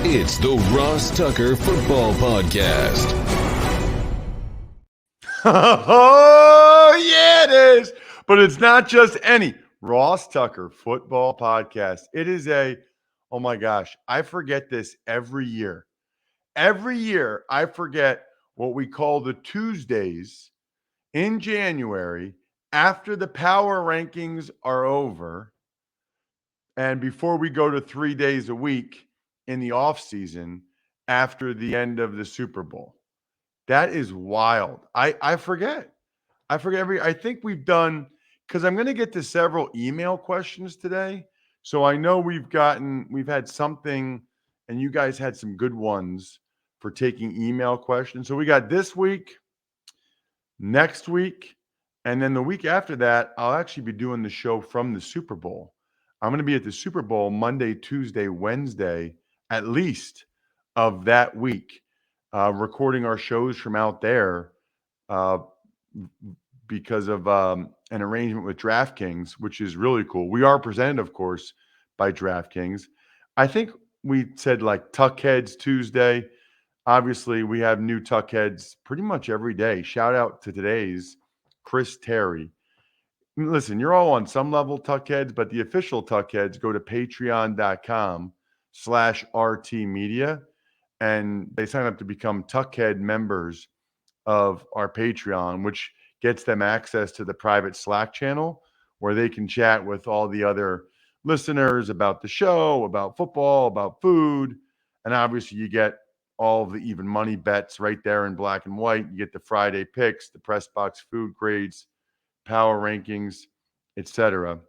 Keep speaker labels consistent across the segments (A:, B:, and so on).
A: It's the Ross Tucker Football Podcast.
B: Oh, yeah, it is. But it's not just any Ross Tucker Football Podcast. It is oh my gosh, I forget this every year. Every year, I forget what we call the Tuesdays in January after the power rankings are over and before we go to 3 days a week in the off season after the end of the Super Bowl. That is wild. I forget. I think we've done, because I'm going to get to several email questions today. So I know we've had something, and you guys had some good ones for taking email questions. So we got this week, next week, and then the week after that, I'll actually be doing the show from the Super Bowl. I'm going to be at the Super Bowl Monday, Tuesday, Wednesday, at least of that week, recording our shows from out there because of an arrangement with DraftKings, which is really cool. We are presented, of course, by DraftKings. I think we said like Tuckheads Tuesday. Obviously, we have new Tuckheads pretty much every day. Shout out to today's Chris Terry. Listen, you're all on some level Tuckheads, but the official Tuckheads go to patreon.com/RT Media, and they sign up to become Tuckhead members of our Patreon, which gets them access to the private Slack channel where they can chat with all the other listeners about the show, about football, about food. And obviously, you get all of the even money bets right there in black and white. You get the Friday picks, the press box food grades, power rankings, etc.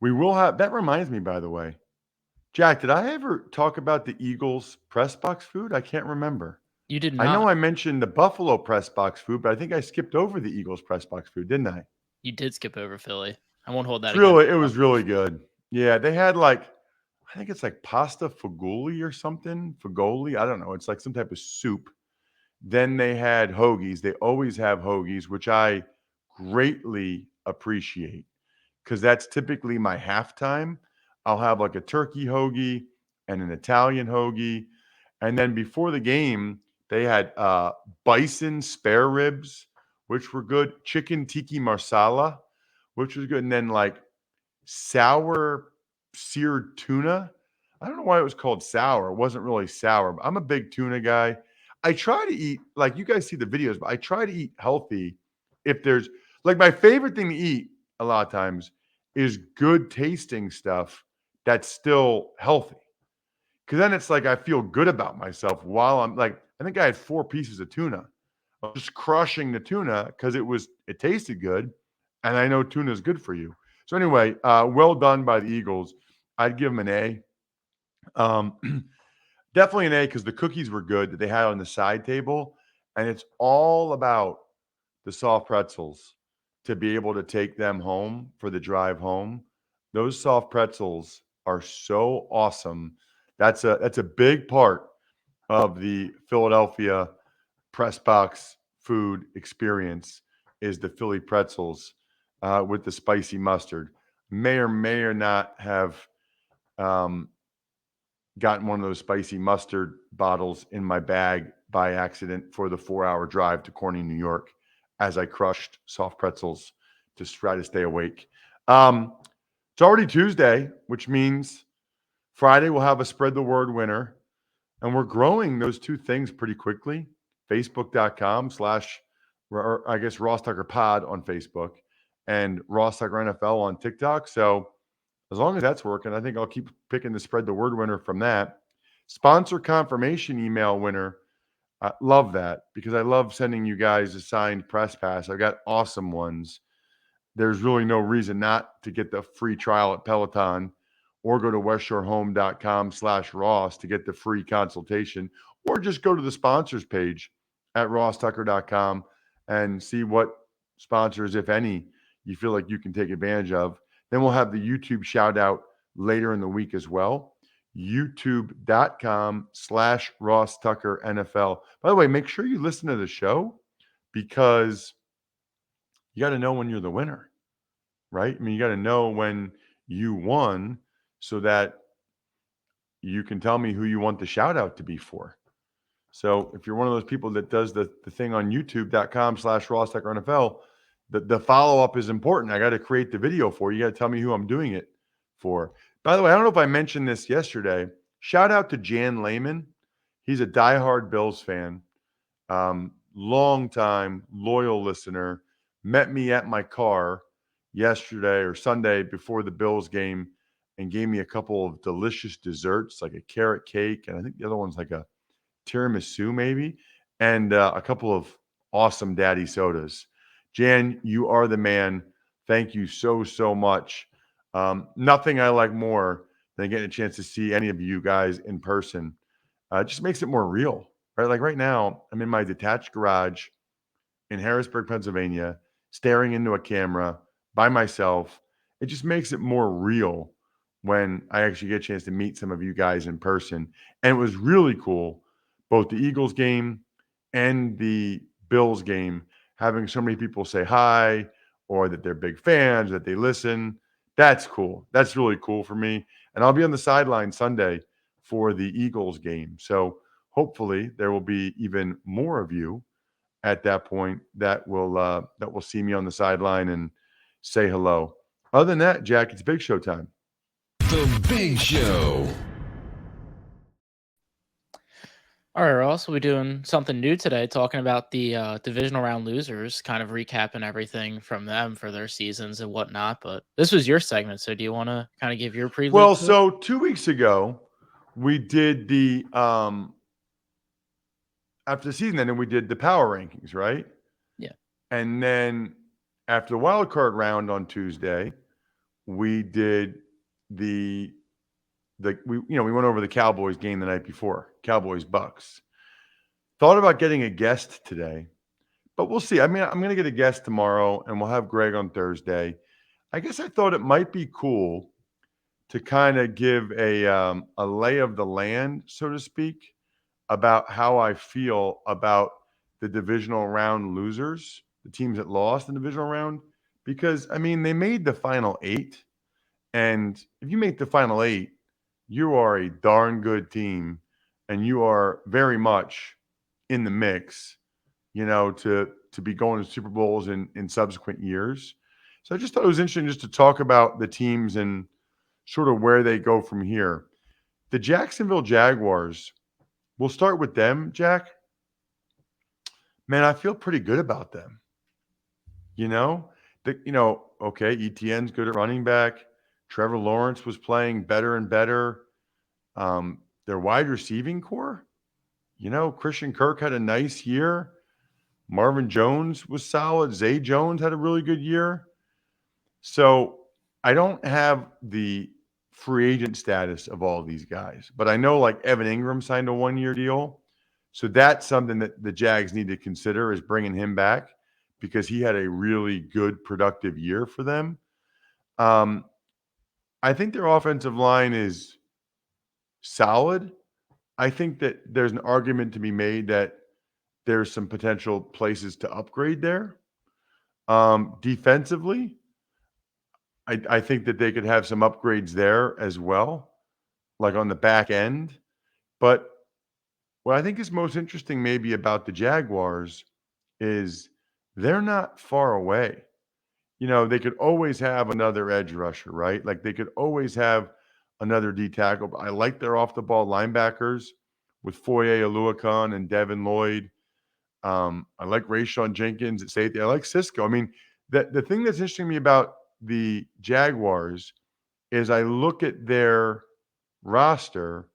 B: We will have, that reminds me, by the way, Jack, did I ever talk about the Eagles press box food? I can't remember.
C: You did
B: I know
C: not.
B: I mentioned the Buffalo press box food, but I think I skipped over the Eagles press box food, didn't I?
C: You did skip over Philly. I won't hold that
B: It's
C: against
B: really,
C: you.
B: it was really good. Yeah, they had I think it's like pasta fagoli or something. Fagoli, I don't know. It's like some type of soup. Then they had hoagies. They always have hoagies, which I greatly appreciate because that's typically my halftime. I'll have like a turkey hoagie and an Italian hoagie. And then before the game, they had bison spare ribs, which were good, chicken tiki marsala, which was good, and then like sour seared tuna. I don't know why it was called sour. It wasn't really sour, but I'm a big tuna guy. I try to eat, like you guys see the videos, but I try to eat healthy. If there's like my favorite thing to eat a lot of times is good tasting stuff that's still healthy. Cause then it's like I feel good about myself while I'm like, I think I had 4 pieces of tuna. I was just crushing the tuna because it tasted good. And I know tuna is good for you. So anyway, well done by the Eagles. I'd give them an A. Definitely an A because the cookies were good that they had on the side table. And it's all about the soft pretzels to be able to take them home for the drive home. Those soft pretzels are so awesome. That's a big part of the Philadelphia press box food experience is the Philly pretzels with the spicy mustard. May or not have gotten one of those spicy mustard bottles in my bag by accident for the 4-hour drive to Corning, New York, as I crushed soft pretzels to try to stay awake. It's already Tuesday, which means Friday we'll have a spread the word winner. And we're growing those two things pretty quickly. Facebook.com/ or I guess Ross Tucker Pod on Facebook and Ross Tucker NFL on TikTok. So as long as that's working, I think I'll keep picking the spread the word winner from that. Sponsor confirmation email winner. I love that because I love sending you guys a signed press pass. I've got awesome ones. There's really no reason not to get the free trial at Peloton or go to westshorehome.com/Ross to get the free consultation, or just go to the sponsors page at rosstucker.com and see what sponsors, if any, you feel like you can take advantage of. Then we'll have the YouTube shout out later in the week as well. YouTube.com/Ross Tucker NFL. By the way, make sure you listen to the show because you got to know when you're the winner, right? I mean, you got to know when you won so that you can tell me who you want the shout out to be for. So if you're one of those people that does the thing on youtube.com/RossTuckerNFL, the follow-up is important. I got to create the video for you. You got to tell me who I'm doing it for. By the way, I don't know if I mentioned this yesterday. Shout out to Jan Lehman. He's a diehard Bills fan. Long time, loyal listener. Met me at my car yesterday or Sunday before the Bills game and gave me a couple of delicious desserts, like a carrot cake. And I think the other one's like a tiramisu maybe, and a couple of awesome daddy sodas. Jan, you are the man. Thank you so much. Nothing I like more than getting a chance to see any of you guys in person. It just makes it more real, right? Like right now, I'm in my detached garage in Harrisburg, Pennsylvania, staring into a camera by myself. It just makes it more real when I actually get a chance to meet some of you guys in person. And it was really cool, both the Eagles game and the Bills game, having so many people say hi or that they're big fans, that they listen. That's cool. That's really cool for me. And I'll be on the sideline Sunday for the Eagles game. So hopefully there will be even more of you at that point that will see me on the sideline and say hello. Other than that, Jack, it's Big Show time.
A: The Big Show.
C: All right, Ross, we're doing something new today, talking about the divisional round losers, kind of recapping everything from them for their seasons and whatnot. But this was your segment, so do you want to kind of give your prelude?
B: Well,
C: to it?
B: so 2 weeks ago, we did the after the season ended, we did the power rankings, right?
C: Yeah.
B: And then after the wild card round on Tuesday, we did we went over the Cowboys game the night before, Cowboys Bucks. Thought about getting a guest today, but we'll see. I mean, I'm going to get a guest tomorrow, and we'll have Greg on Thursday. I guess I thought it might be cool to kind of give a lay of the land, so to speak, about how I feel about the divisional round losers, the teams that lost in the divisional round, because I mean they made the final 8, and if you make the final 8, you are a darn good team, and you are very much in the mix, to be going to Super Bowls in subsequent years. So I just thought it was interesting just to talk about the teams and sort of where they go from here. The Jacksonville Jaguars, we'll start with them, Jack. Man, I feel pretty good about them. Okay, ETN's good at running back. Trevor Lawrence was playing better and better. Their wide receiving core, Christian Kirk had a nice year. Marvin Jones was solid. Zay Jones had a really good year. So I don't have the free agent status of all of these guys, but I know like Evan Ingram signed a 1-year deal. So that's something that the Jags need to consider, is bringing him back, because he had a really good, productive year for them. I think their offensive line is solid. I think that there's an argument to be made that there's some potential places to upgrade there. Defensively, I think that they could have some upgrades there as well, like on the back end. But what I think is most interesting maybe about the Jaguars is they're not far away. They could always have another edge rusher, right? Like they could always have another D tackle. But I like their off the ball linebackers with Foye Oluokun and Devin Lloyd. I like Rayshon Jenkins at safety. I like Cisco. I mean, the thing that's interesting to me about the Jaguars is I look at their roster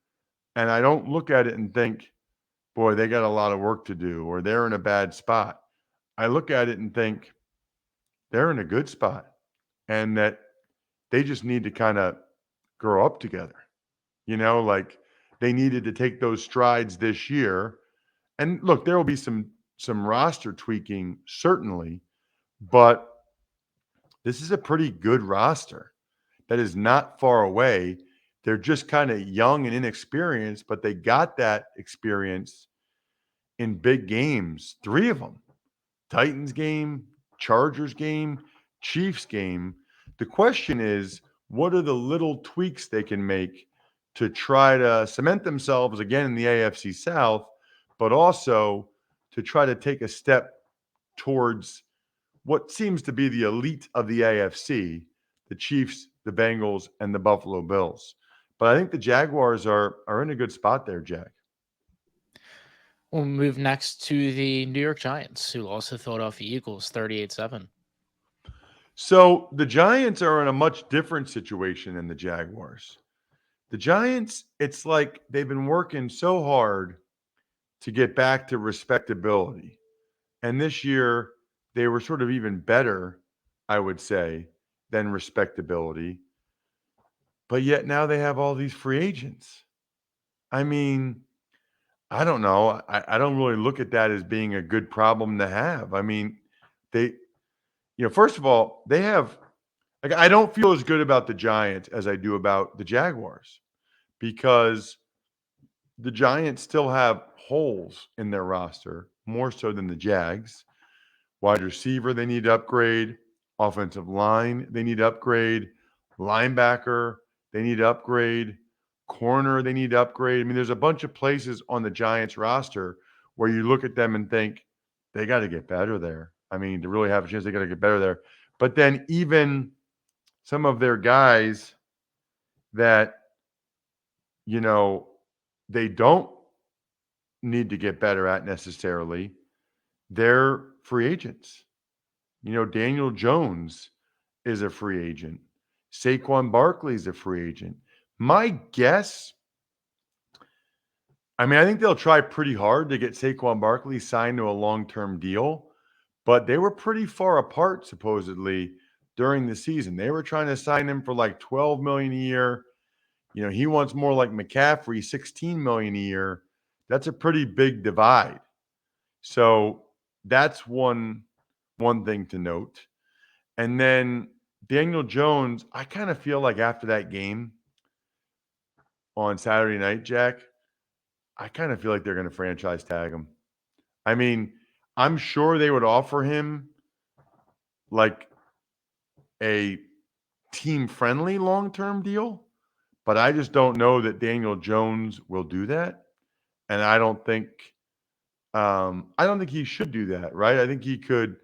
B: and I don't look at it and think, boy, they got a lot of work to do or they're in a bad spot. I look at it and think they're in a good spot and that they just need to kind of grow up together. Like they needed to take those strides this year. And look, there will be some roster tweaking, certainly, but this is a pretty good roster that is not far away. They're just kind of young and inexperienced, but they got that experience in big games, 3 of them. Titans game, Chargers game, Chiefs game. The question is, what are the little tweaks they can make to try to cement themselves again in the AFC South, but also to try to take a step towards what seems to be the elite of the AFC, the Chiefs, the Bengals, and the Buffalo Bills. But I think the Jaguars are in a good spot there, Jack.
C: We'll move next to the New York Giants, who lost to the Philadelphia Eagles 38-7.
B: So the Giants are in a much different situation than the Jaguars. The Giants, it's like they've been working so hard to get back to respectability. And this year, they were sort of even better, I would say, than respectability. But yet now they have all these free agents. I mean, I don't know. I don't really look at that as being a good problem to have. I mean, they, first of all, they have, like, I don't feel as good about the Giants as I do about the Jaguars because the Giants still have holes in their roster, more so than the Jags. Wide receiver, they need to upgrade. Offensive line, they need to upgrade. Linebacker, they need to upgrade. Corner, they need to upgrade. I mean, there's a bunch of places on the Giants roster where you look at them and think they got to get better there. I mean, to really have a chance, they got to get better there. But then even some of their guys that, they don't need to get better at necessarily, they're free agents. Daniel Jones is a free agent. Saquon Barkley is a free agent. My guess, I think they'll try pretty hard to get Saquon Barkley signed to a long-term deal, but they were pretty far apart supposedly during the season. They were trying to sign him for like $12 million a year. He wants more like McCaffrey, $16 million a year. That's a pretty big divide. So that's one thing to note. And then Daniel Jones, I kind of feel like after that game on Saturday night, Jack, I kind of feel like they're going to franchise tag him. I mean, I'm sure they would offer him like a team-friendly long-term deal, but I just don't know that Daniel Jones will do that. And I don't think he should do that, right? I think he could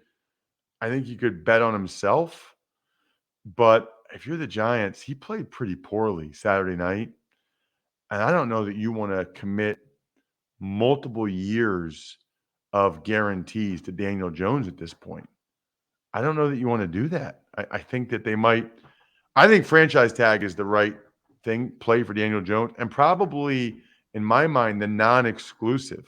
B: bet on himself. But if you're the Giants, he played pretty poorly Saturday night. And I don't know that you want to commit multiple years of guarantees to Daniel Jones at this point. I don't know that you want to do that. I think that they might. I think franchise tag is the right play for Daniel Jones, and probably, in my mind, the non-exclusive.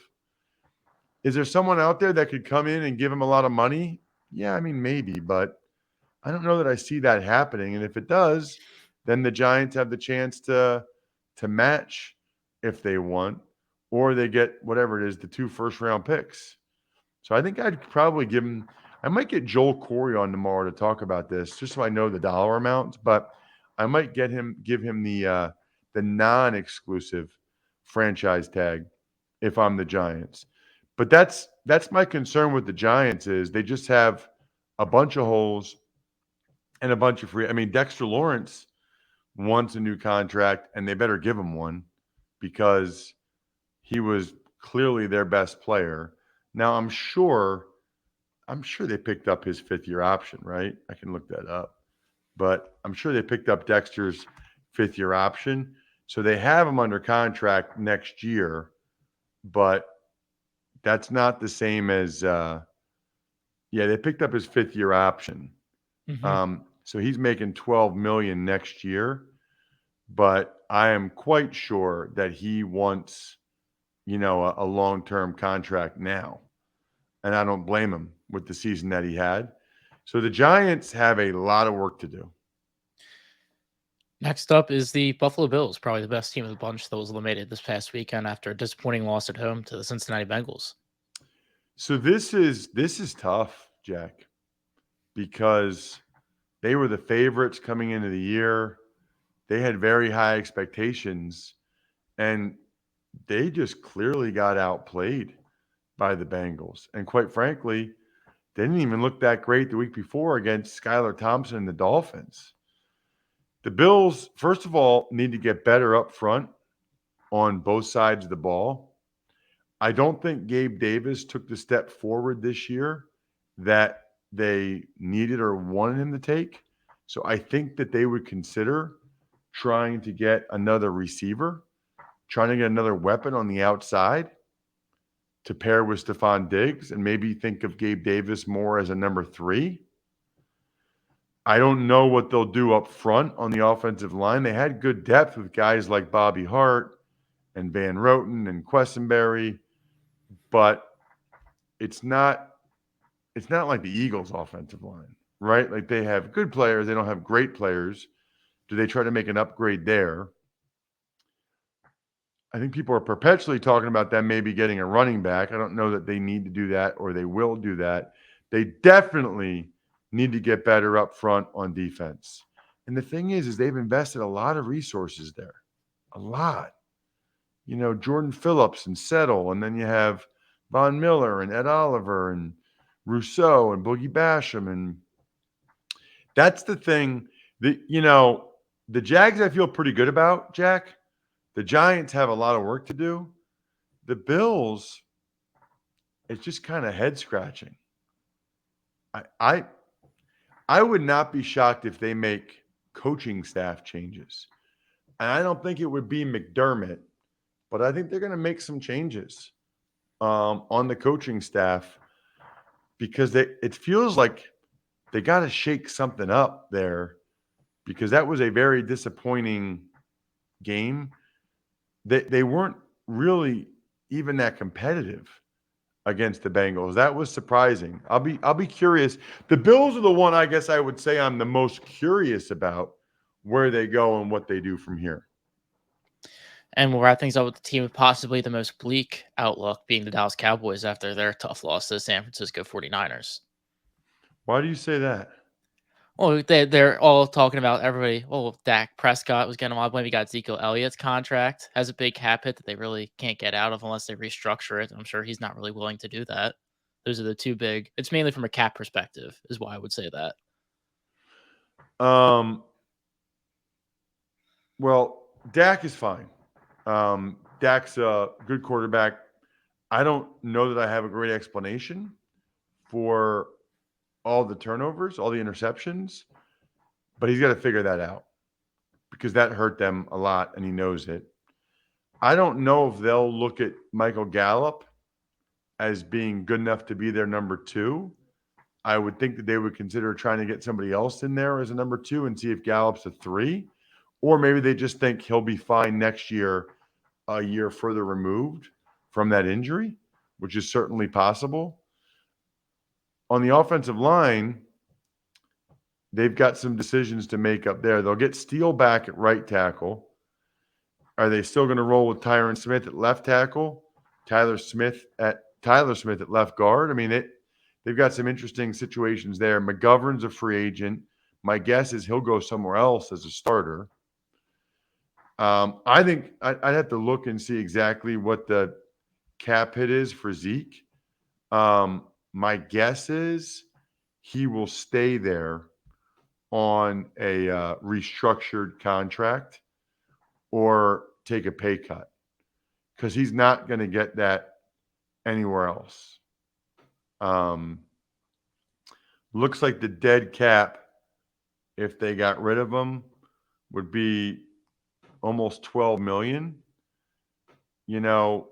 B: Is there someone out there that could come in and give him a lot of money? Yeah, maybe, but I don't know that I see that happening. And if it does, then the Giants have the chance to match if they want, or they get whatever it is, the 2 first-round picks. So I think I'd probably give him – I might get Joel Corey on tomorrow to talk about this just so I know the dollar amounts, but I might give him the non-exclusive franchise tag if I'm the Giants. But that's my concern with the Giants is they just have a bunch of holes and a bunch of free. Dexter Lawrence wants a new contract, and they better give him one because he was clearly their best player. Now, I'm sure they picked up his 5th-year option, right? I can look that up. But I'm sure they picked up Dexter's 5th-year option. So they have him under contract next year, but that's not the same as they picked up his 5th-year option.
C: Mm-hmm.
B: So he's making $12 million next year, but I am quite sure that he wants, a long-term contract now. And I don't blame him with the season that he had. So the Giants have a lot of work to do.
C: Next up is the Buffalo Bills, probably the best team of the bunch that was eliminated this past weekend after a disappointing loss at home to the Cincinnati Bengals.
B: So this is tough, Jack, because they were the favorites coming into the year. They had very high expectations, and they just clearly got outplayed by the Bengals. And quite frankly, they didn't even look that great the week before against Skylar Thompson and the Dolphins. The Bills, first of all, need to get better up front. on both sides of the ball. I don't think Gabe Davis took the step forward this year that they needed or wanted him to take. So I think that they would consider trying to get another receiver, trying to get another weapon on the outside to pair with Stephon Diggs, and maybe think of Gabe Davis more as a number 3. I don't know what they'll do up front on the offensive line. They had good depth with guys like Bobby Hart and Van Roten and Quessenberry, but it's not like the Eagles' offensive line, right? Like, they have good players. They don't have great players. Do they try to make an upgrade there? I think people are perpetually talking about them maybe getting a running back. I don't know that they need to do that or they will do that. They definitely need to get better up front on defense. And the thing is they've invested a lot of resources there. A lot. You know, Jordan Phillips and Settle, and then you have Von Miller and Ed Oliver and Rousseau and Boogie Basham. And that's the thing that, you know, the Jags I feel pretty good about, Jack. The Giants have a lot of work to do. The Bills, it's just kind of head scratching. I would not be shocked if they make coaching staff changes. And I don't think it would be McDermott, but I think they're going to make some changes on the coaching staff because it feels like they got to shake something up there because that was a very disappointing game. They weren't really even that competitive against the Bengals. That was surprising. I'll be curious. The Bills are the one I guess I would say I'm the most curious about where they go and what they do from here.
C: And we'll wrap things up with the team with possibly the most bleak outlook being the Dallas Cowboys after their tough loss to the San Francisco 49ers.
B: Why do you say that?
C: Well, they're all talking about everybody. Oh, Dak Prescott was getting a lot of blame. We got Ezekiel Elliott's contract has a big cap hit that they really can't get out of unless they restructure it. I'm sure he's not really willing to do that. Those are the two big. It's mainly from a cap perspective, is why I would say that.
B: Well, Dak is fine. Dak's a good quarterback. I don't know that I have a great explanation for all the turnovers, all the interceptions, but he's got to figure that out because that hurt them a lot and he knows it. I don't know if they'll look at Michael Gallup as being good enough to be their number 2. I would think that they would consider trying to get somebody else in there as a number 2 and see if Gallup's a 3. Or maybe they just think he'll be fine next year, a year further removed from that injury, which is certainly possible. On the offensive line, they've got some decisions to make up there. They'll get Steele back at right tackle. Are they still going to roll with Tyron Smith at left tackle? Tyler Smith at left guard? I mean, they've got some interesting situations there. McGovern's a free agent. My guess is he'll go somewhere else as a starter. I think I'd have to look and see exactly what the cap hit is for Zeke. My guess is he will stay there on a restructured contract or take a pay cut because he's not going to get that anywhere else. Looks like the dead cap, if they got rid of him, would be almost $12 million. You know,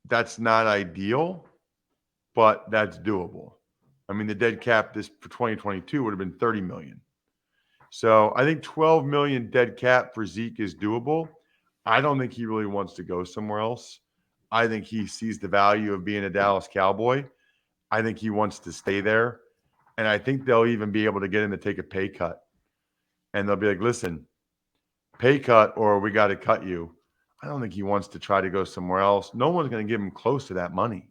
B: that's not ideal, but that's doable. I mean, the dead cap this for 2022 would have been $30 million. So I think $12 million dead cap for Zeke is doable. I don't think he really wants to go somewhere else. I think he sees the value of being a Dallas Cowboy. I think he wants to stay there. And I think they'll even be able to get him to take a pay cut. And they'll be like, listen, pay cut or we got to cut you. I don't think he wants to try to go somewhere else. No one's going to give him close to that money.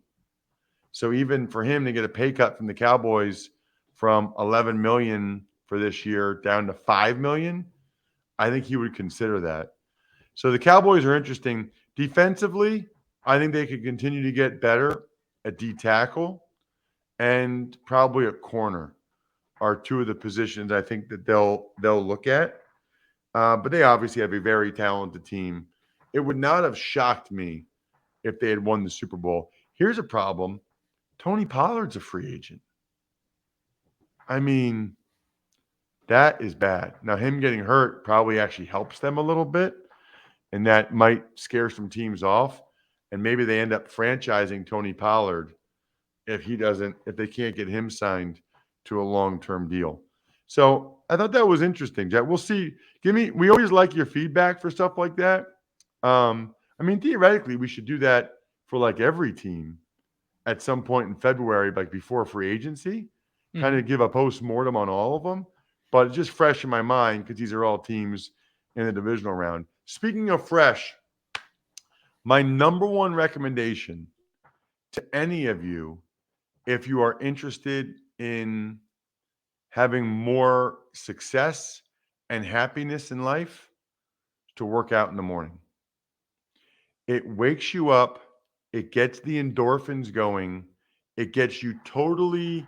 B: So even for him to get a pay cut from the Cowboys from $11 million for this year down to $5 million, I think he would consider that. So the Cowboys are interesting. Defensively, I think they could continue to get better at D tackle and probably at corner are two of the positions I think that they'll look at. But they obviously have a very talented team. it would not have shocked me if they had won the Super Bowl. Here's a problem. Tony Pollard's a free agent. I mean, that is bad. Now, him getting hurt probably actually helps them a little bit, and that might scare some teams off. And maybe they end up franchising Tony Pollard if they can't get him signed to a long-term deal. So I thought that was interesting, Jack. We'll see. We always like your feedback for stuff like that. I mean, theoretically, we should do that for like every team at some point in February, like before free agency, kind of give a post-mortem on all of them. But it's just fresh in my mind because these are all teams in the divisional round. Speaking of fresh, my number one recommendation to any of you, if you are interested in having more success and happiness in life, to work out in the morning. It wakes you up. It gets the endorphins going. It gets you totally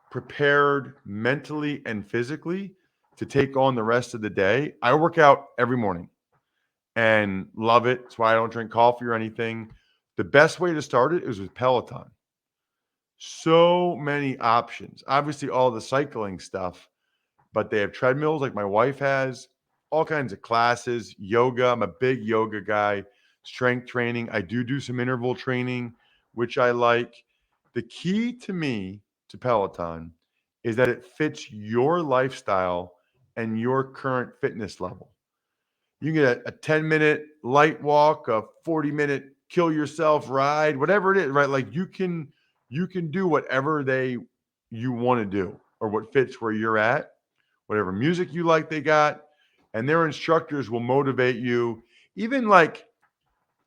B: prepared mentally and physically to take on the rest of the day. I work out every morning and love it. That's why I don't drink coffee or anything. The best way to start it is with Peloton. So many options. Obviously, all the cycling stuff, but they have treadmills like my wife has, all kinds of classes, yoga. I'm a big yoga guy, strength training. I do some interval training, which I like. The key to me to Peloton is that it fits your lifestyle and your current fitness level. You can get a 10-minute light walk, a 40-minute kill yourself ride, whatever it is, right? Like you can do whatever you want to do or what fits where you're at, whatever music you like they got, and their instructors will motivate you. Even like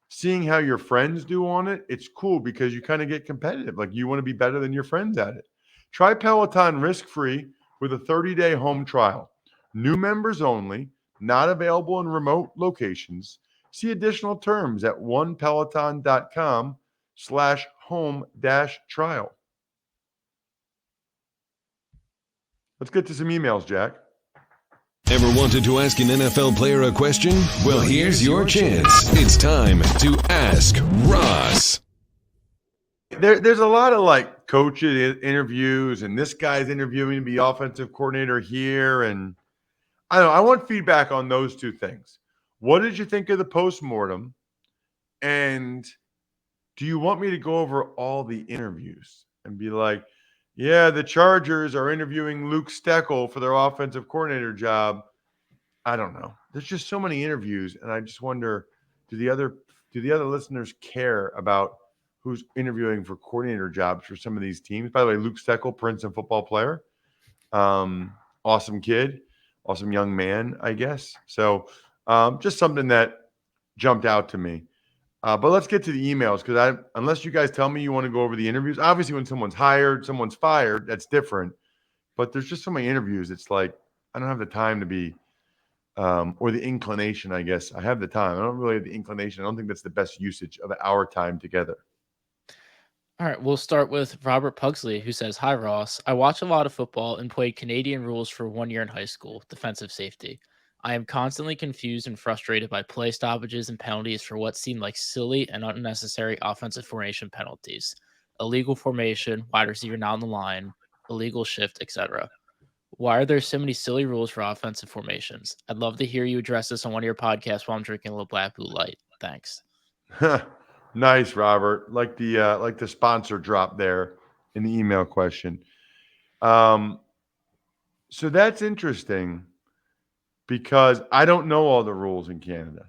B: seeing how your friends do on it, it's cool because you kind of get competitive. Like you want to be better than your friends at it. Try Peloton risk-free with a 30-day home trial. New members only, not available in remote locations. See additional terms at onepeloton.com/home-trial. Let's get to some emails, Jack.
A: Ever wanted to ask an NFL player a question? Well, here's your chance. It's time to Ask Ross.
B: There's a lot of like coaches interviews, and this guy's interviewing the offensive coordinator here. And I don't know, I want feedback on those two things. What did you think of the post-mortem? And do you want me to go over all the interviews and be like, yeah, the Chargers are interviewing Luke Steckel for their offensive coordinator job? I don't know. There's just so many interviews, and I just wonder, do the other listeners care about who's interviewing for coordinator jobs for some of these teams? By the way, Luke Steckel, Princeton football player, awesome kid, awesome young man, I guess. So just something that jumped out to me. But let's get to the emails because unless you guys tell me you want to go over the interviews, obviously when someone's hired, someone's fired, that's different. But there's just so many interviews. It's like I don't have the time to be, or the inclination, I guess. I have the time. I don't really have the inclination. I don't think that's the best usage of our time together.
C: All right, we'll start with Robert Pugsley, who says, "Hi, Ross. I watch a lot of football and played Canadian rules for 1 year in high school, defensive safety. I am constantly confused and frustrated by play stoppages and penalties for what seem like silly and unnecessary offensive formation penalties, illegal formation, wide receiver not on the line, illegal shift, etc. Why are there so many silly rules for offensive formations? I'd love to hear you address this on one of your podcasts while I'm drinking a little Black Blue Light. Thanks."
B: Nice, Robert. Like the sponsor drop there in the email question. So that's interesting because I don't know all the rules in Canada.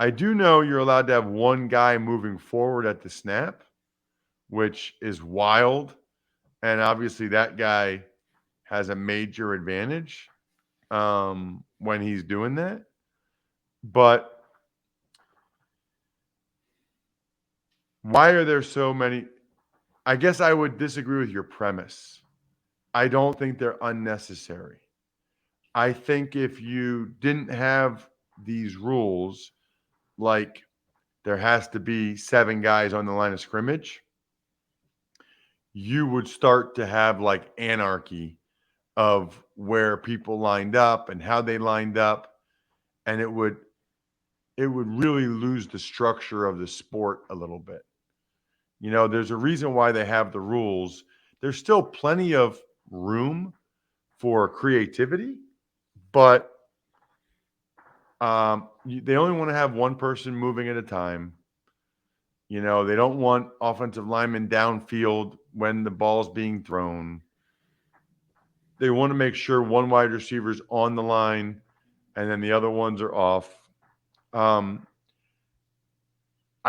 B: I do know you're allowed to have one guy moving forward at the snap, which is wild. And obviously that guy has a major advantage when he's doing that. But why are there so many? I guess I would disagree with your premise. I don't think they're unnecessary. I think if you didn't have these rules, like there has to be 7 guys on the line of scrimmage, you would start to have like anarchy of where people lined up and how they lined up. And it would it would really lose the structure of the sport a little bit. You know, there's a reason why they have the rules. There's still plenty of room for creativity, but they only want to have one person moving at a time. You know, they don't want offensive linemen downfield when the ball's being thrown. They want to make sure one wide receiver's on the line and then the other ones are off. I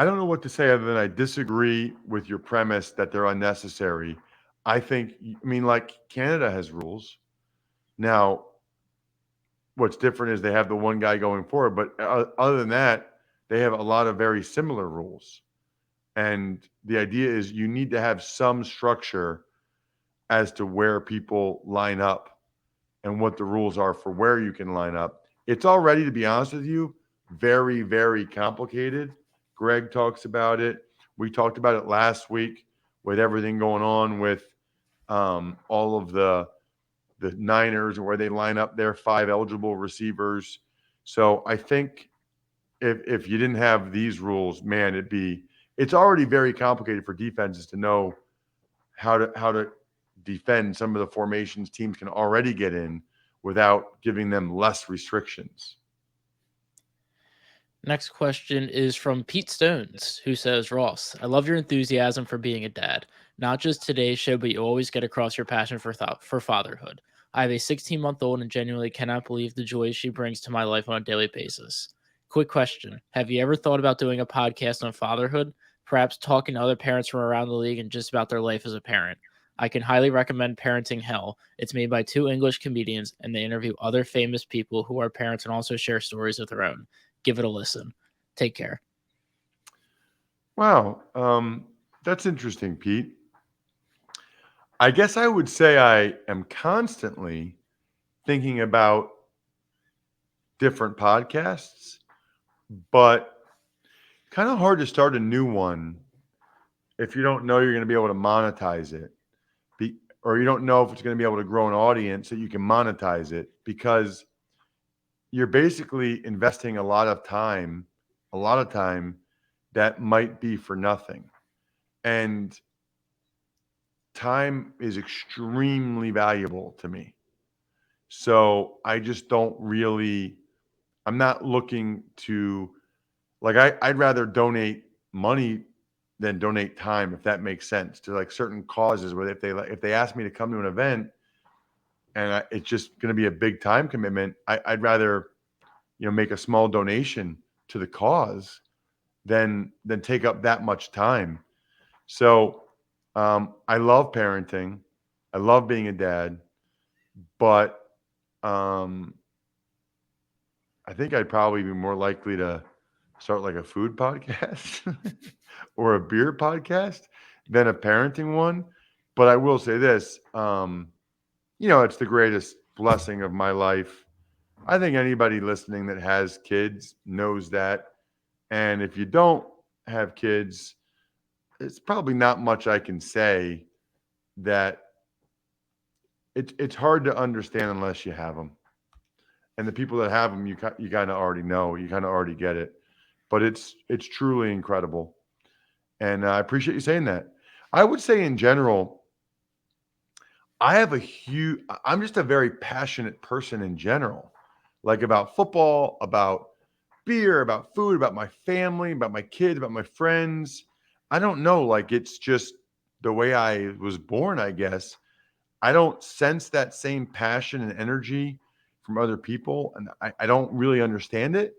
B: don't know what to say other than I disagree with your premise that they're unnecessary. I think, I mean, like Canada has rules. Now, what's different is they have the one guy going forward, but other than that, they have a lot of very similar rules. And the idea is you need to have some structure as to where people line up and what the rules are for where you can line up. It's already, to be honest with you, very, very complicated. Greg talks about it. We talked about it last week with everything going on with all of the Niners and where they line up their 5 eligible receivers. So I think if you didn't have these rules, man, it's already very complicated for defenses to know how to defend some of the formations teams can already get in without giving them less restrictions.
C: Next question is from Pete Stones, who says, Ross, I love your enthusiasm for being a dad. Not just today's show, but you always get across your passion for fatherhood. I have a 16-month-old and genuinely cannot believe the joy she brings to my life on a daily basis. Quick question. Have you ever thought about doing a podcast on fatherhood? Perhaps talking to other parents from around the league and just about their life as a parent. I can highly recommend Parenting Hell. It's made by 2 English comedians, and they interview other famous people who are parents and also share stories of their own. Give it a listen. Take care.
B: Wow. That's interesting, Pete. I guess I would say I am constantly thinking about different podcasts, but kind of hard to start a new one if you don't know you're going to be able to monetize it, or you don't know if it's going to be able to grow an audience that you can monetize it, because you're basically investing a lot of time that might be for nothing. And time is extremely valuable to me. So I just don't really, I'm not looking to, like, I'd rather donate money than donate time, if that makes sense, to like certain causes where if they ask me to come to an event and it's just going to be a big time commitment, I'd rather, make a small donation to the cause than take up that much time. So I love parenting. I love being a dad, but I think I'd probably be more likely to start like a food podcast or a beer podcast than a parenting one. But I will say this, it's the greatest blessing of my life. I think anybody listening that has kids knows that. And if you don't have kids, it's probably not much I can say that it's hard to understand unless you have them. And the people that have them, you kind of already know, you kind of already get it. But it's truly incredible. And I appreciate you saying that. I would say in general, I'm just a very passionate person in general, like about football, about beer, about food, about my family, about my kids, about my friends. I don't know, like it's just the way I was born, I guess. I don't sense that same passion and energy from other people. And I don't really understand it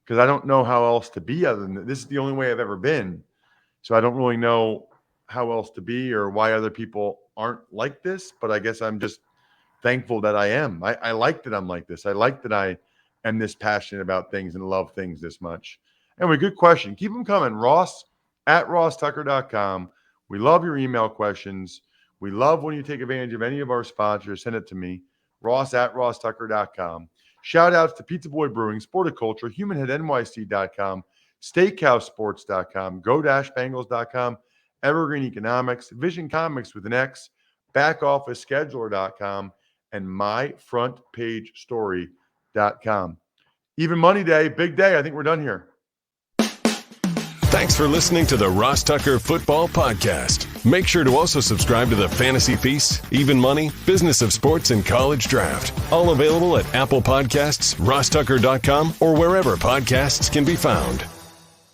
B: because I don't know how else to be other than that. This is the only way I've ever been. So I don't really know how else to be or why other people aren't like this. But I guess I'm just thankful that I am. I like that I'm like this. I like that I am this passionate about things and love things this much. Anyway, good question. Keep them coming. Ross at rosstucker.com. We love your email questions. We love when you take advantage of any of our sponsors. Send it to me, Ross at rosstucker.com. Shout outs to Pizza Boy Brewing, Sporticulture, HumanHeadNYC.com, SteakhouseSports.com, Go-Bengals.com, Evergreen Economics, Vision Comics with an X, BackOfficeScheduler.com, and MyFrontPageStory.com. Even Money Day, big day. I think we're done here.
A: Thanks for listening to the Ross Tucker Football Podcast. Make sure to also subscribe to the Fantasy Feast, Even Money, Business of Sports, and College Draft. All available at Apple Podcasts, rosstucker.com, or wherever podcasts can be found.